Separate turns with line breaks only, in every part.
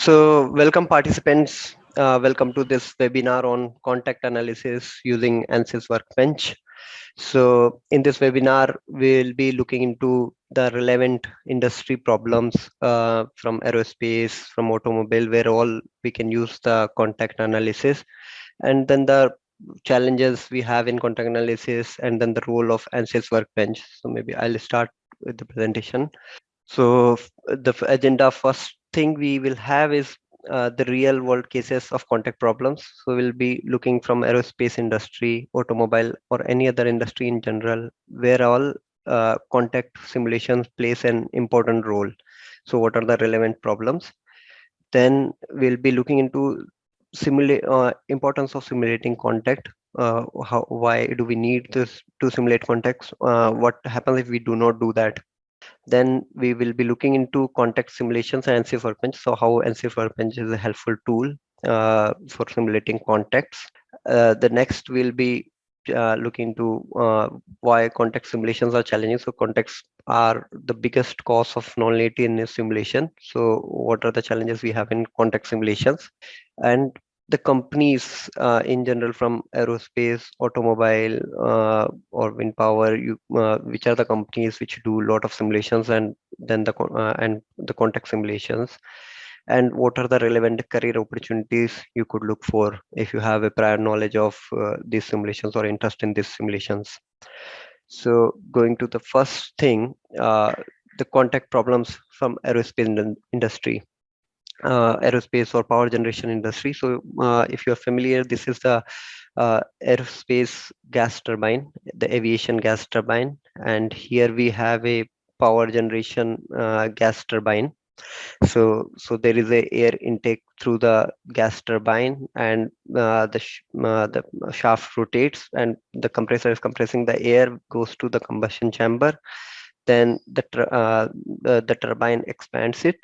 Welcome participants. Welcome to this webinar on contact analysis using Ansys Workbench. In this webinar, we'll be looking into the relevant industry problems from aerospace, from automobile, where all we can use the contact analysis, and then the challenges we have in contact analysis, and then the role of Ansys Workbench. So maybe I'll start with the presentation. The agenda first thing we will have is the real world cases of contact problems. So we'll be looking from aerospace industry, automobile, or any other industry in general, where all contact simulations plays an important role. So what are the relevant problems? Then we'll be looking into importance of simulating contact. Why do we need this to simulate contacts? What happens if we do not do that? Then we will be looking into context simulations and Ansys Workbench. So how Ansys Workbench is a helpful tool for simulating contexts. The next will be looking into why context simulations are challenging. So contexts are the biggest cause of nonlinearity in a simulation. So what are the challenges we have in context simulations? And the companies in general, from aerospace, automobile, or wind power, which are the companies which do a lot of simulations, and then the context simulations, and what are the relevant career opportunities you could look for if you have a prior knowledge of these simulations or interest in these simulations. So going to the first thing, the contact problems from aerospace industry. Aerospace or power generation industry. So if you're familiar, this is the aerospace gas turbine, the aviation gas turbine, and here we have a power generation gas turbine. So there is a air intake through the gas turbine, and the shaft rotates, and the compressor is compressing the air, goes to the combustion chamber. Then the turbine expands it.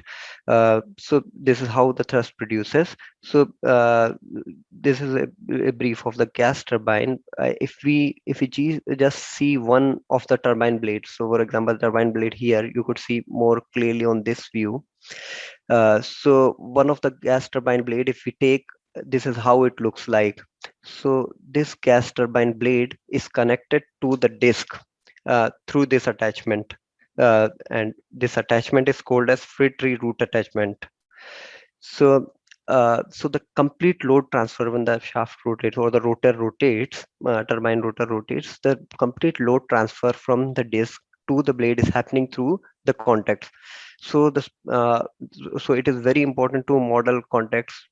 So this is how the thrust produces. So this is a brief of the gas turbine. If we just see one of the turbine blades, so for example, turbine blade here, you could see more clearly on this view. So one of the gas turbine blade, if we take, this is how it looks like. So this gas turbine blade is connected to the disk through this attachment, and this attachment is called as free root attachment. So the complete load transfer, when the shaft rotates or the rotor rotates, turbine rotor rotates, the complete load transfer from the disk to the blade is happening through the contacts. So this so it is very important to model contacts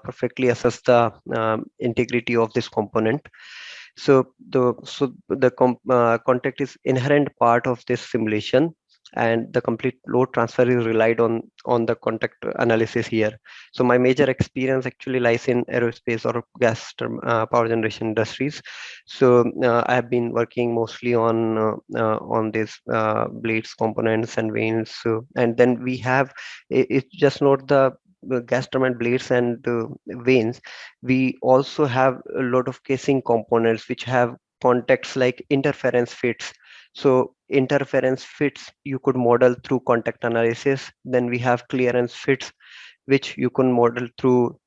perfectly assess the integrity of this component. So the contact is inherent part of this simulation, and the complete load transfer is relied on the contact analysis here. So my major experience actually lies in aerospace or power generation industries. So I have been working mostly on these blades, components, and vanes. And then we have it's just not the gas turbine blades and vanes. We also have a lot of casing components which have contacts like interference fits. So interference fits you could model through contact analysis. Then we have clearance fits, which you can model through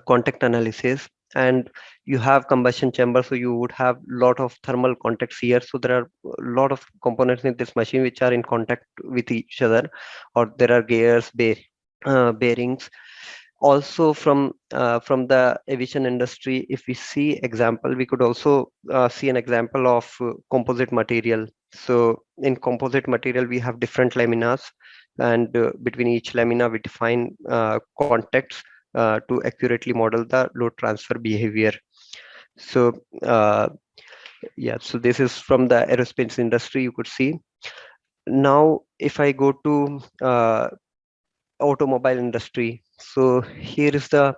contact analysis. And you have combustion chamber, so you would have lot of thermal contacts here. So there are a lot of components in this machine which are in contact with each other, or there are gears, bearings. Also from the aviation industry, if we see example, we could also see an example of composite material. So in composite material, we have different laminas, and between each lamina we define contacts to accurately model the load transfer behavior. So yeah, so this is from the aerospace industry, you could see. Now if I go to automobile industry, so here is the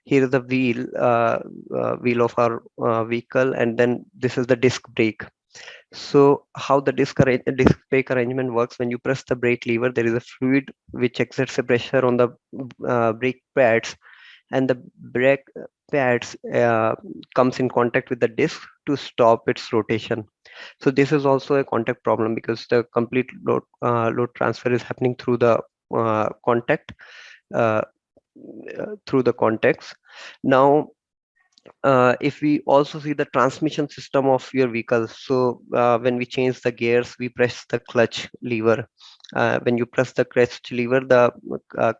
wheel of our vehicle, and then this is the disc brake. So how the disc brake arrangement works: when you press the brake lever, there is a fluid which exerts a pressure on the brake pads, and the brake pads comes in contact with the disc to stop its rotation. So this is also a contact problem, because the complete load transfer is happening through the contact uh, through the contacts. Now if we also see the transmission system of your vehicle, so when we change the gears, we press the clutch lever. When you press the clutch lever, the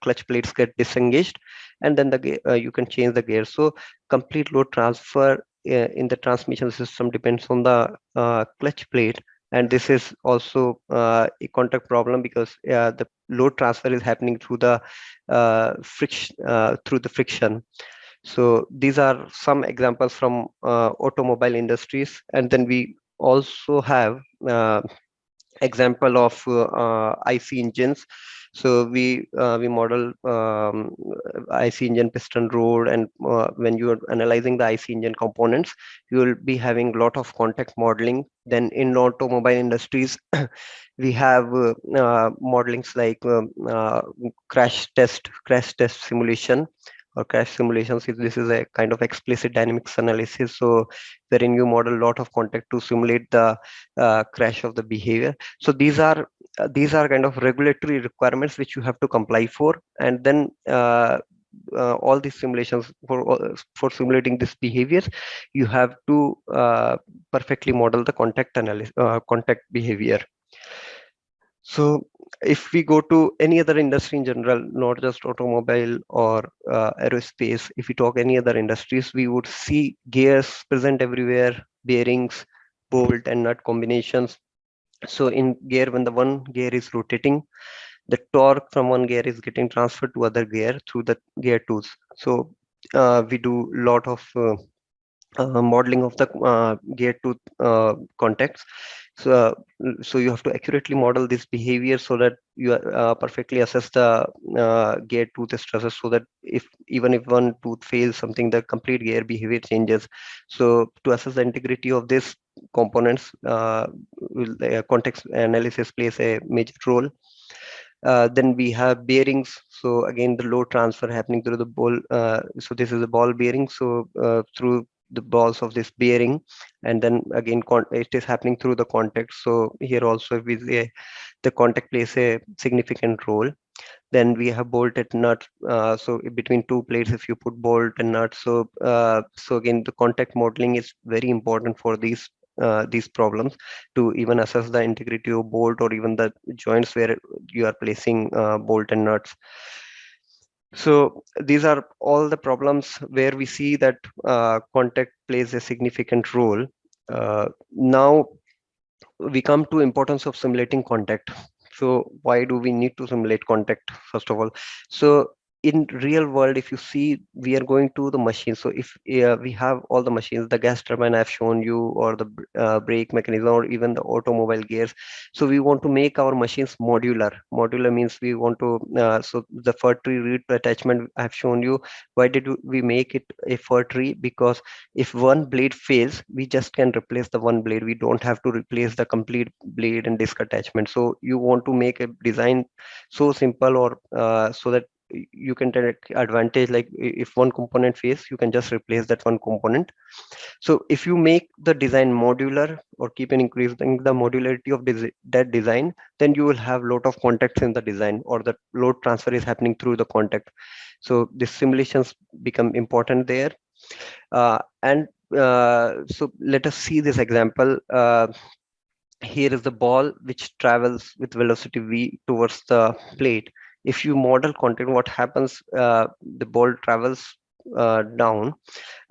clutch plates get disengaged, and then you can change the gear. So complete load transfer in the transmission system depends on the clutch plate, and this is also a contact problem because the load transfer is happening through the friction. So these are some examples from automobile industries, and then we also have example of IC engines. So we model IC engine piston rod, and when you are analyzing the IC engine components, you will be having a lot of contact modeling. Then in automobile industries, we have modelings like crash test simulation or crash simulations. This is a kind of explicit dynamics analysis, so wherein you model a lot of contact to simulate the crash of the behavior. So these are kind of regulatory requirements which you have to comply for, and then all these simulations for simulating this behavior, you have to perfectly model the contact behavior. So if we go to any other industry in general, not just automobile or aerospace, if we talk any other industries, we would see gears present everywhere, bearings, bolt and nut combinations. So in gear, when the one gear is rotating, the torque from one gear is getting transferred to other gear through the gear tools. So we do lot of modeling of the gear tooth contacts. So, so you have to accurately model this behavior so that you perfectly assess the gear tooth stresses, so that if even if one tooth fails something, the complete gear behavior changes. So to assess the integrity of this components, context analysis plays a major role. Then we have bearings. So again, the load transfer happening through the ball. So this is a ball bearing. So through the balls of this bearing, and then again it is happening through the contact. So here also we say the contact plays a significant role. Then we have bolt and nut. So between two plates, if you put bolt and nut, so again the contact modeling is very important for these problems, to even assess the integrity of bolt or even the joints where you are placing bolt and nuts. So these are all the problems where we see that contact plays a significant role. Now we come to importance of simulating contact. So why do we need to simulate contact, first of all? So in real world, if you see, we are going to the machine. So if we have all the machines, the gas turbine I've shown you, or the brake mechanism, or even the automobile gears. So we want to make our machines modular means we want to so the fir tree root attachment I've shown you. Why did we make it a fir tree? Because if one blade fails, we just can replace the one blade. We don't have to replace the complete blade and disc attachment. So you want to make a design so simple, or so that you can take advantage, like if one component fails, you can just replace that one component. So if you make the design modular, or keep on increasing the modularity of that design, then you will have lot of contacts in the design, or the load transfer is happening through the contact. So the simulations become important there. And so let us see this example. Here is the ball which travels with velocity v towards the plate. If you model contact, what happens? The ball travels down,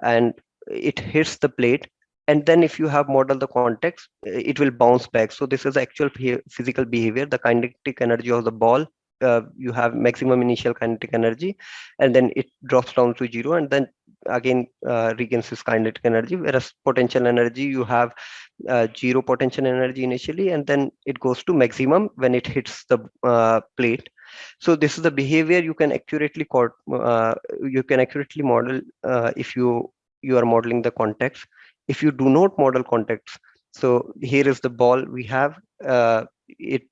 and it hits the plate. And then if you have modeled the context, it will bounce back. So this is actual physical behavior. The kinetic energy of the ball, you have maximum initial kinetic energy, and then it drops down to zero, and then again regains its kinetic energy. Whereas potential energy, you have zero potential energy initially, and then it goes to maximum when it hits the plate. So this is the behavior you can accurately model if you are modeling the context. If you do not model context, so here is the ball we have. It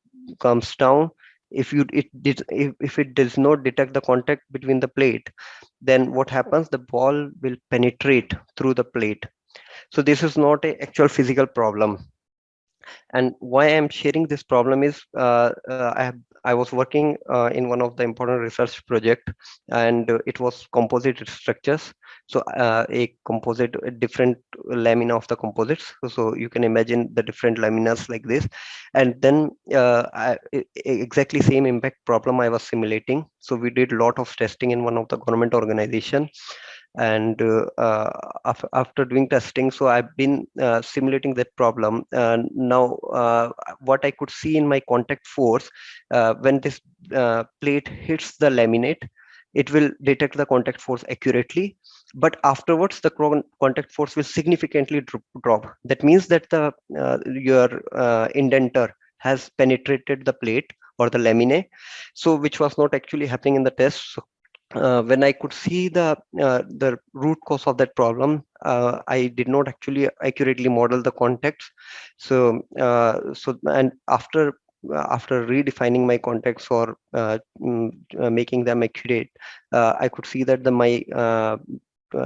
comes down. If it does not detect the contact between the plate, then what happens? The ball will penetrate through the plate. So this is not a actual physical problem. And why I'm sharing this problem is I was working in one of the important research project, and it was composite structures. So a composite, a different lamina of the composites. So you can imagine the different laminas like this, and then exactly same impact problem I was simulating. So we did a lot of testing in one of the government organization, and after doing testing, so I've been simulating that problem. Now what I could see in my contact force, when this plate hits the laminate, it will detect the contact force accurately, but afterwards the contact force will significantly drop. That means that the your indenter has penetrated the plate or the laminate, so which was not actually happening in the test. So when I could see the root cause of that problem, I did not actually accurately model the context. So and after redefining my contexts or making them accurate, I could see that my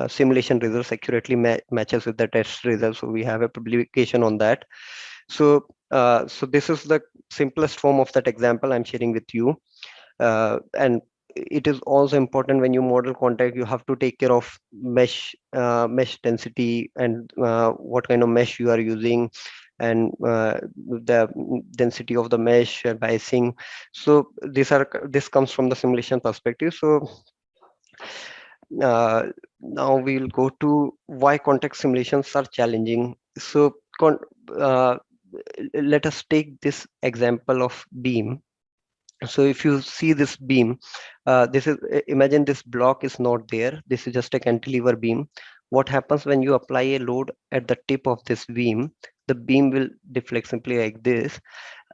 simulation results accurately matches with the test results. So we have a publication on that. So so this is the simplest form of that example I'm sharing with you. And it is also important when you model contact, you have to take care of mesh density, and what kind of mesh you are using, and the density of the mesh and biasing. So this comes from the simulation perspective. So uh, now we'll go to why context simulations are challenging. So uh, let us take this example of beam. So if you see this beam, this is imagine this block is not there. This is just a cantilever beam. What happens when you apply a load at the tip of this beam? The beam will deflect simply like this.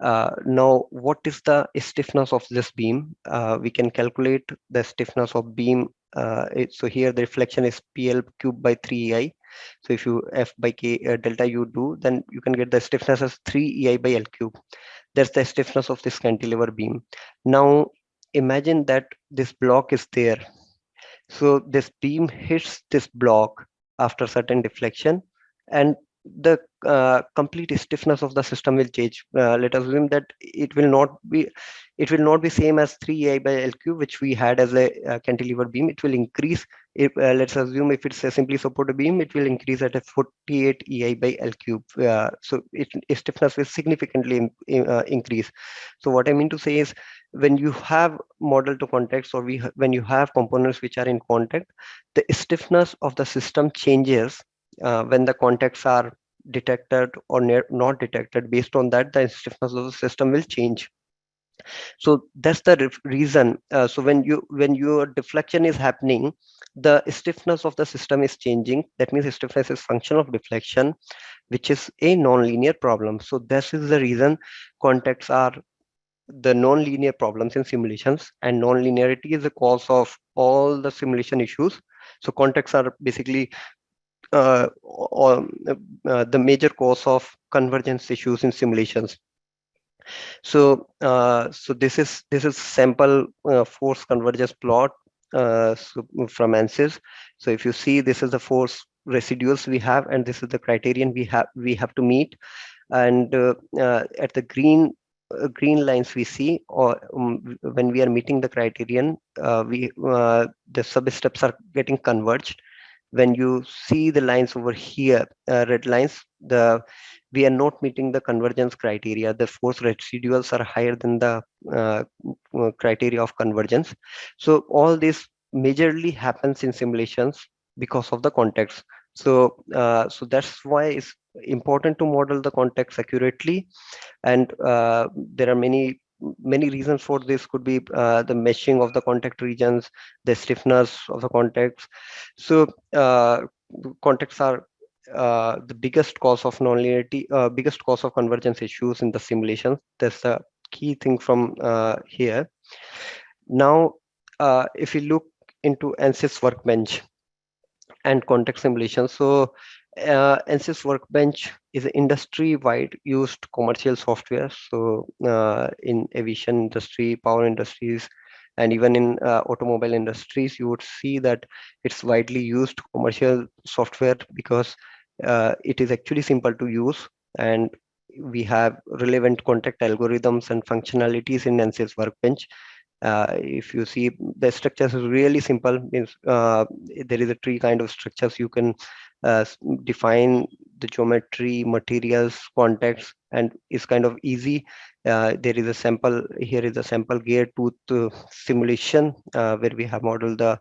Now, what is the stiffness of this beam? We can calculate the stiffness of beam. So here the reflection is PL cubed by 3EI. So if you F by K delta U do, then you can get the stiffness as 3EI by L cube. That's the stiffness of this cantilever beam. Now, imagine that this block is there. So this beam hits this block after certain deflection, and the complete stiffness of the system will change. Let us assume that it will not be same as 3 by L cube, which we had as a cantilever beam. It will increase. If let's assume if it's a simply supported beam, it will increase at a 48 EI by L cube. So its stiffness will significantly increase. So what I mean to say is, when you have model to context, or when you have components which are in contact, the stiffness of the system changes when the contacts are detected or not detected. Based on that, the stiffness of the system will change. So that's the reason. So when your deflection is happening, the stiffness of the system is changing. That means stiffness is function of deflection, which is a non-linear problem. So this is the reason contacts are the non-linear problems in simulations, and non-linearity is the cause of all the simulation issues. So contacts are basically the major cause of convergence issues in simulations. So so this is sample force convergence plot from Ansys. So if you see, this is the force residuals we have, and this is the criterion we have to meet. And at the green lines we see, or when we are meeting the criterion, we the sub steps are getting converged. When you see the lines over here, red lines, we are not meeting the convergence criteria. The force residuals are higher than the uh, criteria of convergence. So all this majorly happens in simulations because of the context. So so that's why it's important to model the context accurately. And there are many reasons for this. Could be the meshing of the contact regions, the stiffness of the contacts. So contacts are the biggest cause of nonlinearity, biggest cause of convergence issues in the simulations. That's the key thing from here. Now if you look into Ansys Workbench and context simulation. So Ansys Workbench is an industry-wide used commercial software. So in aviation industry, power industries, and even in automobile industries, you would see that it's widely used commercial software because it is actually simple to use, and we have relevant contact algorithms and functionalities in Ansys Workbench. If you see, the structures is really simple. Means there is a tree kind of structures. You can define the geometry, materials, contacts, and it's kind of easy. There is a sample here is a sample gear tooth simulation where we have modeled the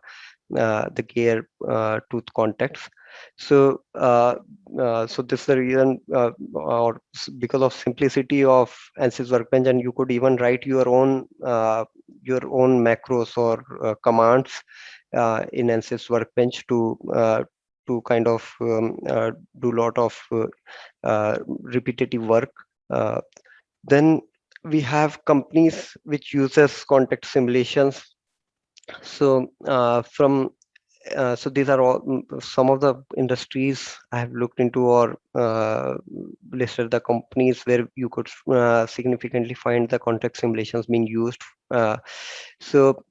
gear tooth contacts. So so this is the reason, because of simplicity of Ansys Workbench, and you could even write your own macros or commands in Ansys Workbench to kind of do lot of repetitive work. Uh, then we have companies which uses contact simulations. So so these are all some of the industries I have looked into, or listed the companies where you could significantly find the contact simulations being used. Uh, so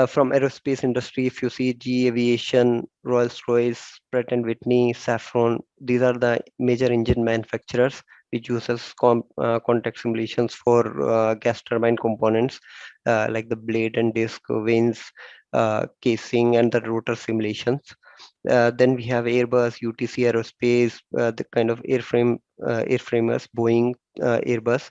from aerospace industry, if you see GE Aviation, Rolls-Royce, Pratt& and Whitney, Safran, these are the major engine manufacturers which uses contact simulations for gas turbine components like the blade and disc, vanes, casing, and the rotor simulations. Then we have Airbus, UTC Aerospace, the kind of airframers, Boeing, Airbus.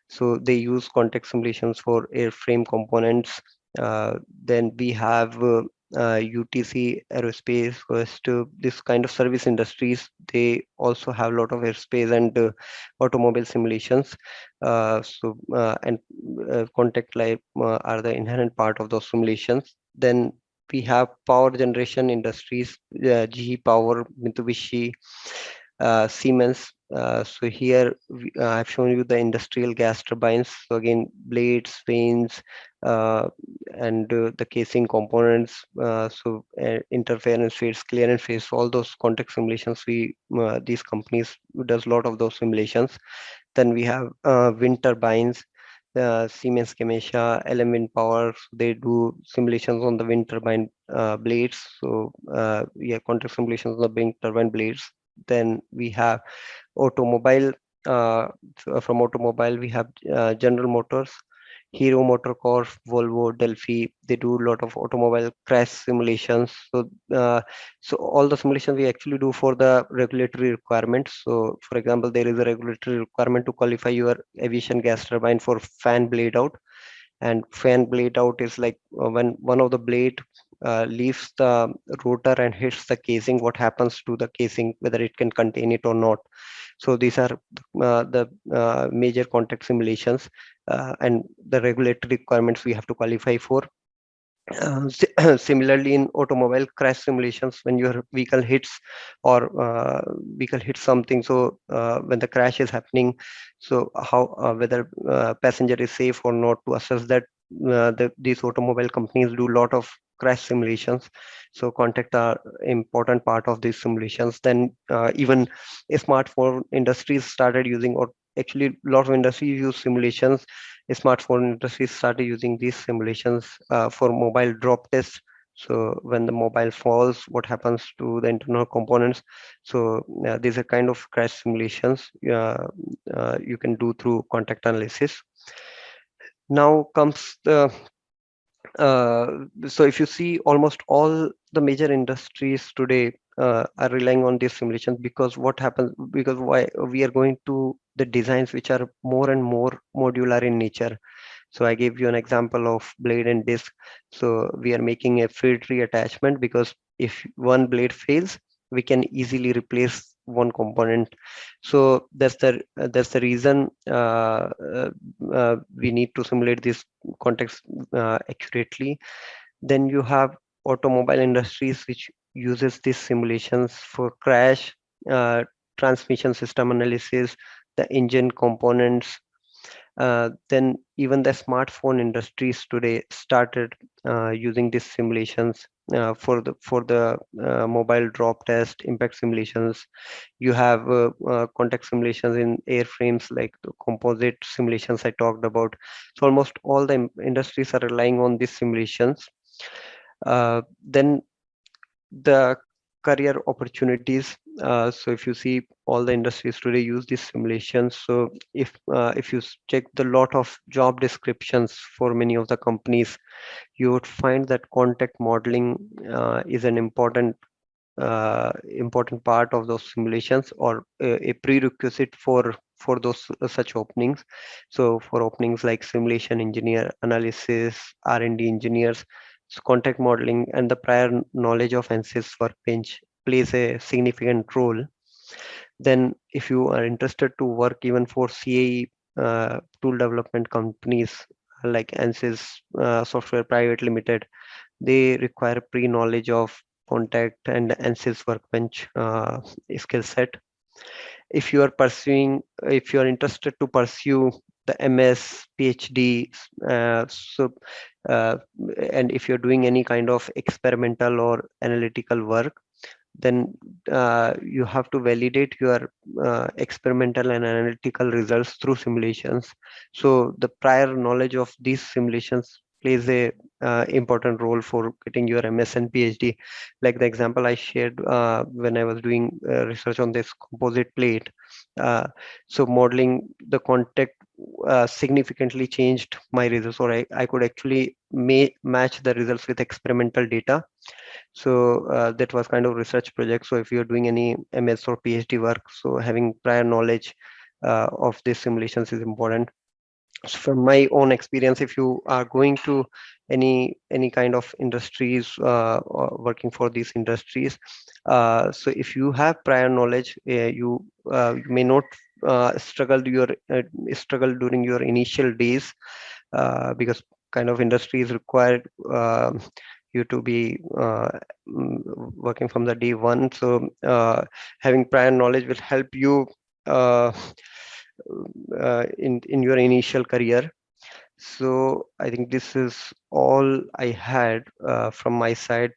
So they use contact simulations for airframe components. Then we have UTC Aerospace, first this kind of service industries. They also have a lot of airspace and automobile simulations. And contact light are the inherent part of those simulations. Then we have power generation industries, GE Power, Mitsubishi, Siemens. So here I've shown you the industrial gas turbines. So again, blades, vanes, uh, and the casing components. Interference phase, clearance phase, all those contact simulations. These companies does a lot of those simulations. Then we have wind turbines. Siemens Gamesa, Element Power, they do simulations on the wind turbine blades. So yeah, contact simulations on the wind turbine blades. Then we have automobile. From automobile, we have General Motors, Hero Motorcorp, Volvo, Delphi. They do a lot of automobile crash simulations. So all the simulations we actually do for the regulatory requirements. So for example, there is a regulatory requirement to qualify your aviation gas turbine for fan blade out. And fan blade out is like when one of the blade leaves the rotor and hits the casing, what happens to the casing, whether it can contain it or not. So these are the major contact simulations and the regulatory requirements we have to qualify for. Similarly, in automobile crash simulations, when your vehicle hits or vehicle hits something, so when the crash is happening, so how whether passenger is safe or not, to assess that, these automobile companies do a lot of crash simulations. So contact are important part of these simulations. Then even smartphone industries started using, or actually a lot of industries use simulations. Smartphone industry started using these simulations for mobile drop tests. So when the mobile falls, what happens to the internal components? So these are kind of crash simulations you can do through contact analysis. Now comes the so if you see, almost all the major industries today are relying on these simulations, because what happens, because why we are going to the designs which are more and more modular in nature. So I gave you an example of blade and disc. So we are making a field tree attachment, because if one blade fails, we can easily replace one component. So that's the reason we need to simulate this context accurately. Then you have automobile industries which uses these simulations for crash, uh, transmission system analysis, the engine components. Then even the smartphone industries today started using these simulations for the mobile drop test, impact simulations. You have contact simulations in airframes, like the composite simulations I talked about. So almost all the industries are relying on these simulations. Then the career opportunities. So if you see, all the industries today use these simulations. So if you check the lot of job descriptions for many of the companies, you would find that contact modeling is an important part of those simulations, or a prerequisite for those such openings. So for openings like simulation engineer, analysis, R&D engineers, so contact modeling and the prior knowledge of Ansys Workbench plays a significant role. Then if you are interested to work even for CAE tool development companies like Ansys Software Private Limited, they require pre-knowledge of contact and Ansys Workbench skill set. If you are interested to pursue the MS, PhD, so uh, and if you're doing any kind of experimental or analytical work, then you have to validate your experimental and analytical results through simulations. So the prior knowledge of these simulations plays a important role for getting your MS and PhD. Like the example I shared when I was doing research on this composite plate. Uh, so modeling the contact significantly changed my results, or I could actually match the results with experimental data. So that was kind of research project. So if you're doing any MS or PhD work, so having prior knowledge of these simulations is important. So from my own experience, if you are going to any kind of industries or working for these industries, so if you have prior knowledge, you may not struggle during your initial days, because kind of industry is required you to be working from the day one. So having prior knowledge will help you uh, in your initial career. So I think this is all I had from my side.